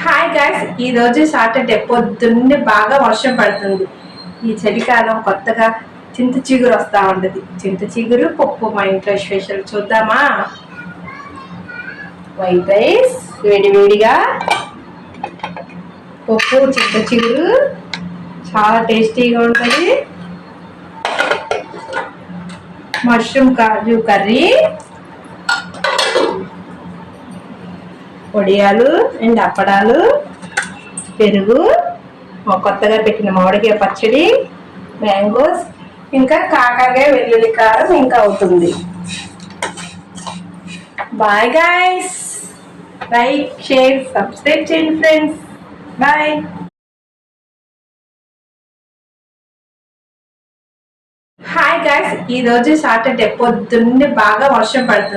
Hi guys, ఈ రోజు Saturday పొద్దున్నే బాగా వర్షం పడుతుంది. ఈ చలికాలం కొత్తగా చింత చిగురు వస్తా ఉండదు. చింత చిగురు పప్పు మా ఇంట్లో స్పెషల్. చూద్దామా? వైట్ రైస్ వేడివేడిగా, పప్పు చింత చిగురు చాలా టేస్టీగా ఉంటుంది. మష్రూమ్ కాజు కర్రీ, వడియాలు అండ్ అప్పడాలు, పెరుగు, కొత్తగా పెట్టిన మామిడికాయ పచ్చడి, మ్యాంగోస్, ఇంకా కాకరకాయ వెల్లుల్లి కారం ఇంకా అవుతుంది. Bye guys, like share subscribe చేయండి ఫ్రెండ్స్. బాయ్. హాయ్ గైస్, ఈ రోజు సాటర్డే పొద్దున్నే బాగా వర్షం పడుతుంది.